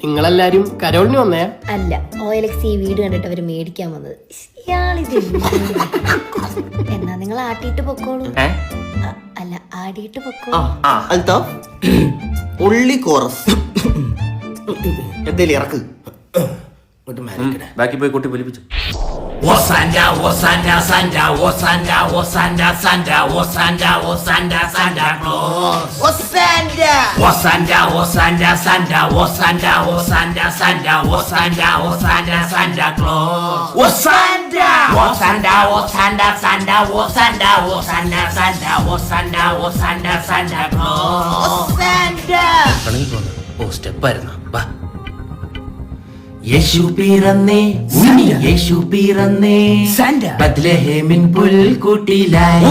നിങ്ങളെല്ലാരും കരോളിന് വന്നേ? അല്ല, OLX ഈ വീട് കണ്ടിട്ട് അവര് മേടിക്കാൻ വന്നത്. എന്നാ നിങ്ങൾ ആട്ടിയിട്ട് പൊക്കോളൂ. അല്ല, ആടിയിട്ട് പൊക്കോളൂ. എന്തേലും ഇറക്ക്. ബാക്കി പോയി കൊട്ടി പൊലിപ്പിച്ചു. Osanda, Osanda, Sanda, Osanda, Osanda, Sanda, Osanda, Osanda, Santa Claus. Osanda, Osanda, Osanda, Sanda, Osanda, Osanda, Sanda, Osanda, Osanda, Santa Claus. Osanda, Osanda, Osanda, Sanda, Osanda, Osanda, Sanda, Osanda, Osanda, Santa Claus. Osanda. ഓ സ്റ്റെപ്പായിരുന്നു. വാ. യേശു പിറന്നേ, ഉണ്ണി യേശു പിറന്നേ, ബത്ലഹേമിൻ പുൽക്കൂട്ടിലായി.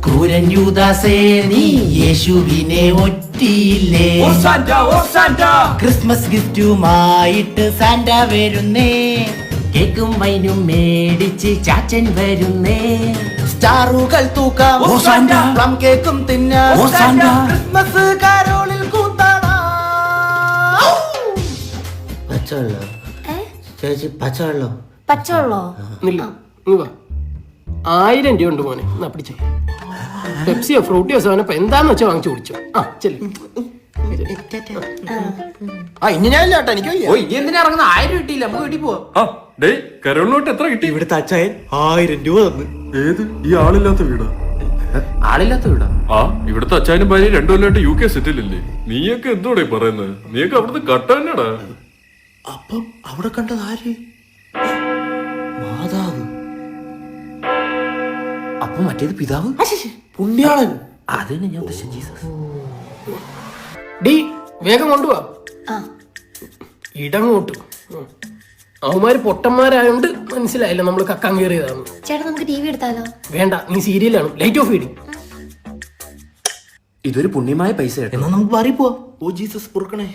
ക്രൂരൻ യൂദാസേ നീ യേശുവിനെ ഒറ്റിയില്ലേ. Christmas ഗിഫ്റ്റുമായിട്ട് Santa വരുന്നേ, കേക്കും വൈനും മേടിച്ച് ചാച്ചൻ വരുന്നേ. സ്റ്റാറുകൾ തൂക്കാം, plum കേക്കും തിന്നാം, ക്രിസ്മസ് കാരോളിൽ കൂത്താടാം. പച്ചവെള്ളം ചേച്ചി, പച്ചവെള്ളം. പച്ചവെള്ളോ? 1000 രൂപ ഉണ്ട് മോനെ, എന്നാ പിടിച്ചേ. പെപ്സിയോ ഫ്രൂട്ടിയോ സെവനപ്പോ എന്താന്ന് വെച്ചാൽ വാങ്ങിച്ചു കുടിച്ചോ. ചെല്ലു. ഇനി ഞാനില്ല കേട്ടോ, എനിക്ക് ഓ ഇനി എന്തിനാ ഇറങ്ങുന്ന? 1000 കിട്ടിയില്ല, നമുക്ക് വീട്ടിൽ പോവാം. കരോളിനോട്ട് എത്ര കിട്ടി? ഇവിടുത്തെ അച്ചായൻ 1000 രൂപ തന്നു. ഏത് ഈ ആളില്ലാത്ത വീടാ? ആളില്ലാത്ത വീടാ? ഇവിടുത്തെ അച്ചായനും ഭാര്യ 2 കൊല്ലമായിട്ട് UK സെറ്റിലല്ലേ? നീയൊക്കെ എന്തോടെ പറയുന്നത്? നീയൊക്കെ അവിടുന്ന് കട്ടാനാടാ. അപ്പം അവിടെ കണ്ടത് ആര്? മാതാവ്. അപ്പൊ മറ്റേത് പിതാവ്? പുണ്യാളൻ. അതിന് ഞാൻ ഉദ്ദേശിച്ചത് ജീസസ്. ഡി വേഗം കൊണ്ടുപോവാ. ഇടങ്ങോട്ട് അവന്മാര് പൊട്ടന്മാരായോണ്ട് മനസ്സിലായില്ല നമ്മള് കക്കാൻ കയറിയതാണ്. ചേട്ടാ, നമുക്ക് TV എടുത്താലോ? വേണ്ട, നീ സീരിയലാണ്. ലൈറ്റ് ഓഫ് ചെയ്യും. ഇതൊരു പുണ്യമായ പൈസ. എന്നാ നമുക്ക് മാറി പോവാം. Oh Jesus പൊറുക്കണേ.